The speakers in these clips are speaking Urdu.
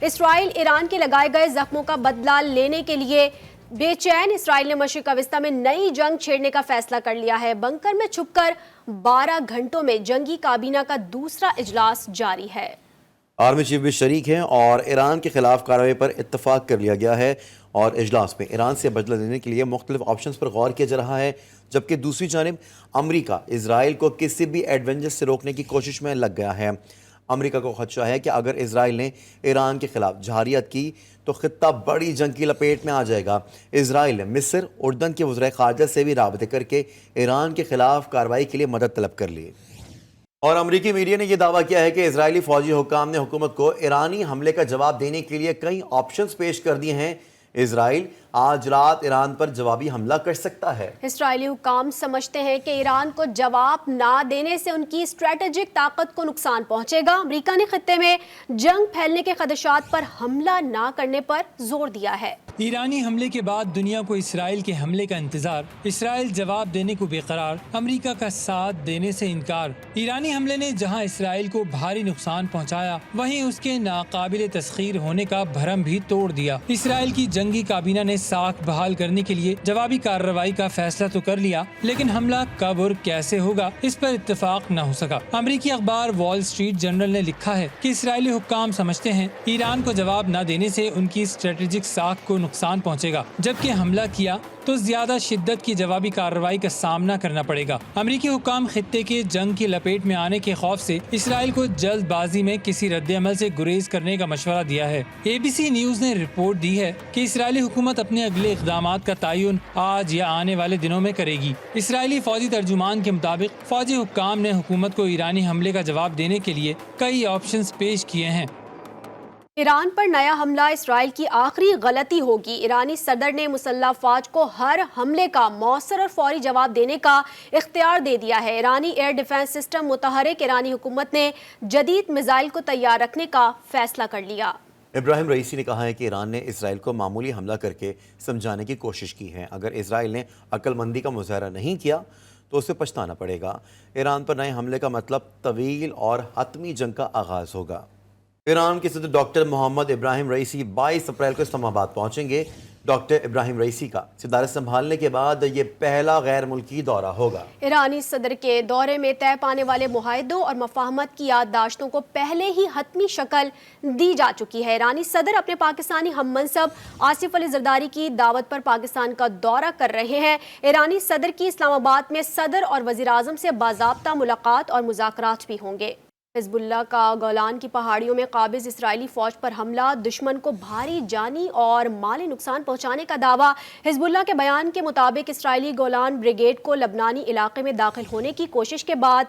اسرائیل ایران کے لگائے گئے زخموں کا بدلہ لینے کے لیے بے چین۔ اسرائیل نے مشرق وسطی میں نئی جنگ چھیڑنے کا فیصلہ کر لیا ہے۔ بنکر میں چھپ کر 12 گھنٹوں میں جنگی کابینہ کا دوسرا اجلاس جاری ہے۔ آرمی چیف بھی شریک ہیں اور ایران کے خلاف کارروائی پر اتفاق کر لیا گیا ہے، اور اجلاس میں ایران سے بدلہ لینے کے لیے مختلف آپشنز پر غور کیا جا رہا ہے، جبکہ دوسری جانب امریکہ اسرائیل کو کسی بھی ایڈونچر سے روکنے کی کوشش میں لگ گیا ہے۔ امریکہ کو خدشہ ہے کہ اگر اسرائیل نے ایران کے خلاف جارحیت کی تو خطہ بڑی جنگ کی لپیٹ میں آ جائے گا۔ اسرائیل نے مصر، اردن کے وزرائے خارجہ سے بھی رابطے کر کے ایران کے خلاف کارروائی کے لیے مدد طلب کر لی۔ اور امریکی میڈیا نے یہ دعویٰ کیا ہے کہ اسرائیلی فوجی حکام نے حکومت کو ایرانی حملے کا جواب دینے کے لیے کئی آپشنز پیش کر دیے ہیں۔ اسرائیل آج رات ایران پر جوابی حملہ کر سکتا ہے۔ اسرائیلی حکام سمجھتے ہیں کہ ایران کو جواب نہ دینے سے ان کی اسٹریٹجک طاقت کو نقصان پہنچے گا۔ امریکہ نے خطے میں جنگ پھیلنے کے خدشات پر حملہ نہ کرنے پر زور دیا ہے۔ ایرانی حملے کے بعد دنیا کو اسرائیل کے حملے کا انتظار، اسرائیل جواب دینے کو بے قرار، امریکہ کا ساتھ دینے سے انکار۔ ایرانی حملے نے جہاں اسرائیل کو بھاری نقصان پہنچایا، وہیں اس کے ناقابل تسخیر ہونے کا بھرم بھی توڑ دیا۔ اسرائیل کی جنگی کابینہ نے ساکھ بحال کرنے کے لیے جوابی کارروائی کا فیصلہ تو کر لیا، لیکن حملہ کب اور کیسے ہوگا اس پر اتفاق نہ ہو سکا۔ امریکی اخبار وال اسٹریٹ جرنل نے لکھا ہے کہ اسرائیلی حکام سمجھتے ہیں ایران کو جواب نہ دینے سے ان کی اسٹریٹجک ساکھ کو نقصان پہنچے گا، جبکہ حملہ کیا تو زیادہ شدت کی جوابی کارروائی کا سامنا کرنا پڑے گا۔ امریکی حکام خطے کے جنگ کی لپیٹ میں آنے کے خوف سے اسرائیل کو جلد بازی میں کسی رد عمل سے گریز کرنے کا مشورہ دیا ہے۔ اے بی سی نیوز نے رپورٹ دی ہے کہ اسرائیلی حکومت اپنے اگلے اقدامات کا تعین آج یا آنے والے دنوں میں کرے گی۔ اسرائیلی فوجی ترجمان کے مطابق فوجی حکام نے حکومت کو ایرانی حملے کا جواب دینے کے لیے کئی آپشنز پیش کیے ہیں۔ ایران پر نیا حملہ اسرائیل کی آخری غلطی ہوگی۔ ایرانی صدر نے مسلح افواج کو ہر حملے کا مؤثر اور فوری جواب دینے کا اختیار دے دیا ہے۔ ایرانی ایئر ڈیفنس سسٹم متحرک ایرانی حکومت نے جدید میزائل کو تیار رکھنے کا فیصلہ کر لیا۔ ابراہیم رئیسی نے کہا ہے کہ ایران نے اسرائیل کو معمولی حملہ کر کے سمجھانے کی کوشش کی ہے۔ اگر اسرائیل نے عقل مندی کا مظاہرہ نہیں کیا تو اسے پچھتانا پڑے گا۔ ایران پر نئے حملے کا مطلب طویل اور حتمی جنگ کا آغاز ہوگا۔ ایران کے صدر ڈاکٹر محمد ابراہیم رئیسی 22 اپریل کو اسلام آباد پہنچیں گے۔ ڈاکٹر ابراہیم رئیسی کا صدارت سنبھالنے کے بعد یہ پہلا غیر ملکی دورہ ہوگا۔ ایرانی صدر کے دورے میں طے پانے والے معاہدوں اور مفاہمت کی یادداشتوں کو پہلے ہی حتمی شکل دی جا چکی ہے۔ ایرانی صدر اپنے پاکستانی ہم منصب آصف علی زرداری کی دعوت پر پاکستان کا دورہ کر رہے ہیں۔ ایرانی صدر کی اسلام آباد میں صدر اور وزیر اعظم سے باضابطہ ملاقات اور مذاکرات بھی ہوں گے۔ حزب اللہ کا گولان کی پہاڑیوں میں قابض اسرائیلی فوج پر حملہ، دشمن کو بھاری جانی اور مالی نقصان پہنچانے کا دعویٰ۔ حزب اللہ کے بیان کے مطابق اسرائیلی گولان بریگیڈ کو لبنانی علاقے میں داخل ہونے کی کوشش کے بعد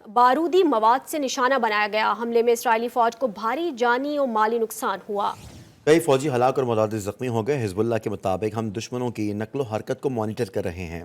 بارودی مواد سے نشانہ بنایا گیا۔ حملے میں اسرائیلی فوج کو بھاری جانی اور مالی نقصان ہوا۔ کئی فوجی ہلاک اور متعدد زخمی ہو گئے۔ حزب اللہ کے مطابق ہم دشمنوں کی نقل و حرکت کو مانیٹر کر رہے ہیں۔